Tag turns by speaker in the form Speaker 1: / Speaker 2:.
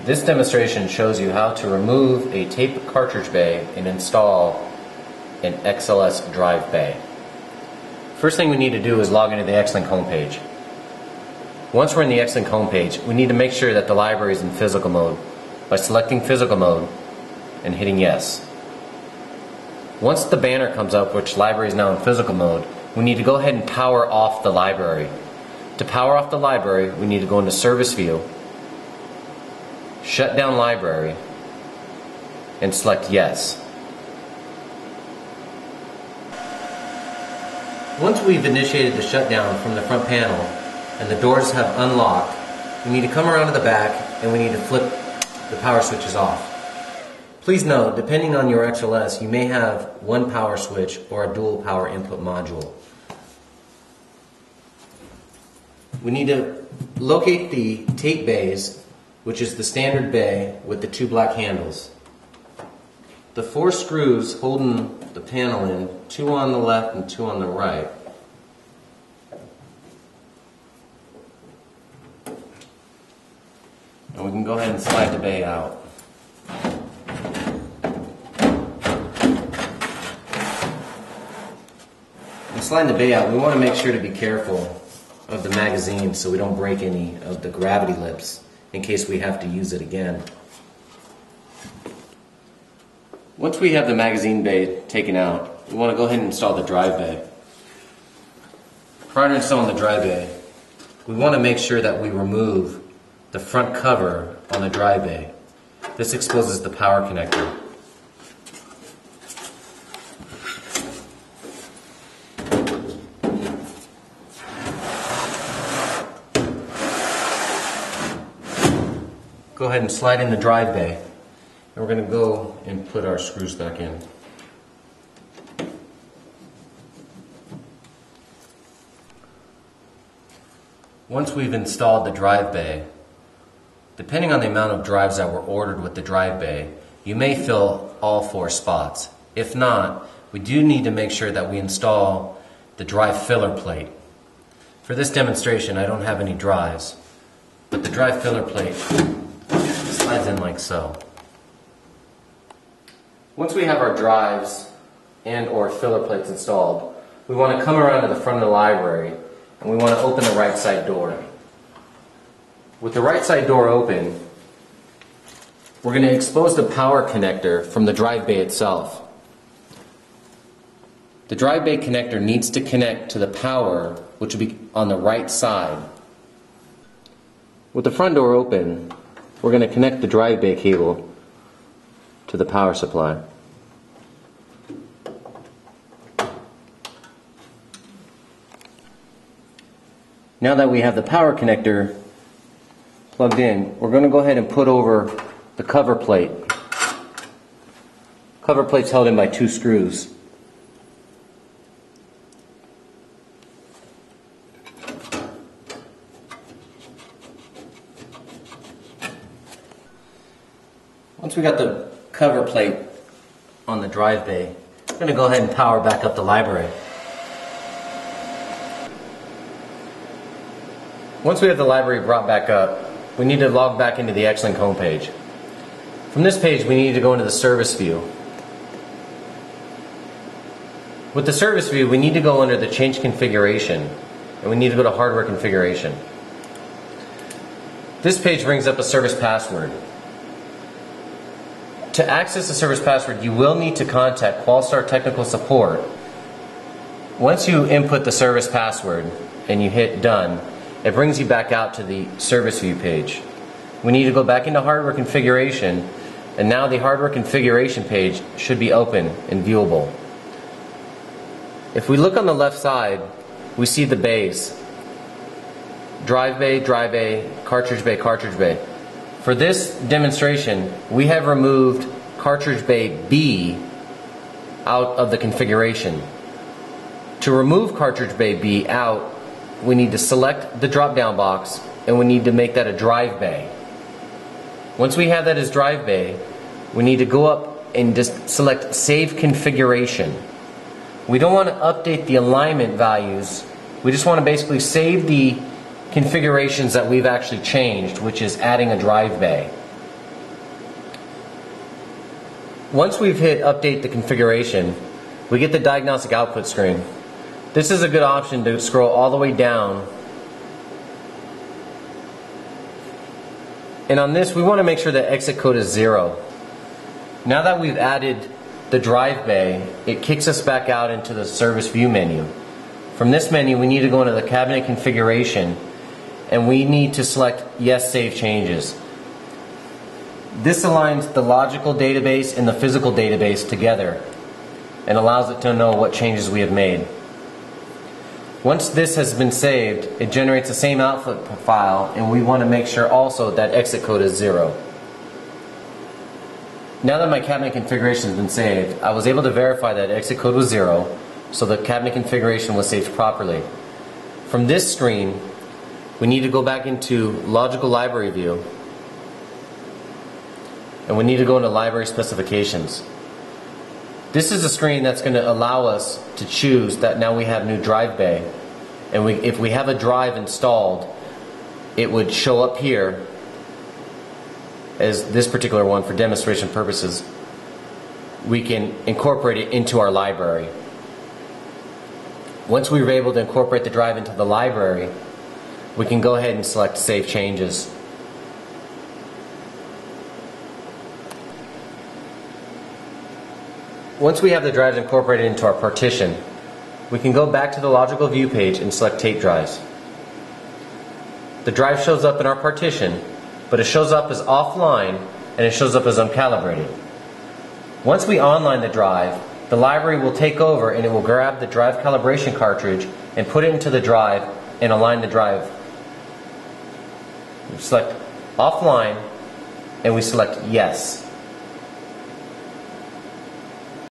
Speaker 1: This demonstration shows you how to remove a tape cartridge bay and install an XLS drive bay. First thing we need to do is log into the Xlink homepage. Once we're in the Xlink homepage, we need to make sure that the library is in physical mode by selecting physical mode and hitting yes. Once the banner comes up, which library is now in physical mode, we need to go ahead and power off the library. To power off the library, we need to go into Service View, shut down library, and select yes. Once we've initiated the shutdown from the front panel and the doors have unlocked, we need to come around to the back and we need to flip the power switches off. Please note, depending on your XLS, you may have one power switch or a dual power input module. We need to locate the tape bays, which is the standard bay with the two black handles. The 4 screws holding the panel in, 2 on the left and 2 on the right. And we can go ahead and slide the bay out. When sliding the bay out, we want to make sure to be careful of the magazine so we don't break any of the gravity lips in case we have to use it again. Once we have the magazine bay taken out, we want to go ahead and install the drive bay. Prior to installing the drive bay, we want to make sure that we remove the front cover on the drive bay. This exposes the power connector. Go ahead and slide in the drive bay, and we're going to go and put our screws back in. Once we've installed the drive bay, depending on the amount of drives that were ordered with the drive bay, you may fill all 4 spots. If not, we do need to make sure that we install the drive filler plate. For this demonstration, I don't have any drives, but the drive filler plate slides in like so. Once we have our drives and or filler plates installed, we want to come around to the front of the library and we want to open the right side door. With the right side door open, we're going to expose the power connector from the drive bay itself. The drive bay connector needs to connect to the power, which will be on the right side. With the front door open, we're going to connect the drive bay cable to the power supply. Now that we have the power connector plugged in, we're going to go ahead and put over the cover plate. Cover plate's held in by 2 screws. Once we got the cover plate on the drive bay, I'm going to go ahead and power back up the library. Once we have the library brought back up, we need to log back into the Xlink homepage. From this page, we need to go into the service view. With the service view, we need to go under the change configuration, and we need to go to hardware configuration. This page brings up a service password. To access the service password, you will need to contact Qualstar Technical Support. Once you input the service password and you hit done, it brings you back out to the service view page. We need to go back into hardware configuration, and now the hardware configuration page should be open and viewable. If we look on the left side, we see the bays. Drive bay, cartridge bay, cartridge bay. For this demonstration, we have removed cartridge bay B out of the configuration. To remove cartridge bay B out, we need to select the drop-down box and we need to make that a drive bay. Once we have that as drive bay, we need to go up and just select Save Configuration. We don't want to update the alignment values. We just want to basically save the configurations that we've actually changed, which is adding a drive bay. Once we've hit update the configuration, we get the diagnostic output screen. This is a good option to scroll all the way down. And on this, we want to make sure that exit code is 0. Now that we've added the drive bay, it kicks us back out into the service view menu. From this menu, we need to go into the cabinet configuration, and we need to select Yes, Save Changes. This aligns the logical database and the physical database together and allows it to know what changes we have made. Once this has been saved, it generates the same output file, and we want to make sure also that exit code is 0. Now that my cabinet configuration has been saved, I was able to verify that exit code was 0, so the cabinet configuration was saved properly. From this screen, we need to go back into Logical Library View, and we need to go into Library Specifications. This is a screen that's going to allow us to choose that now we have new drive bay, and if we have a drive installed, it would show up here as this particular one for demonstration purposes. We can incorporate it into our library. Once we were able to incorporate the drive into the library, we can go ahead and select Save Changes. Once we have the drives incorporated into our partition, we can go back to the logical view page and select tape drives. The drive shows up in our partition, but it shows up as offline and it shows up as uncalibrated. Once we online the drive, the library will take over and it will grab the drive calibration cartridge and put it into the drive and align the drive. We select offline and we select yes.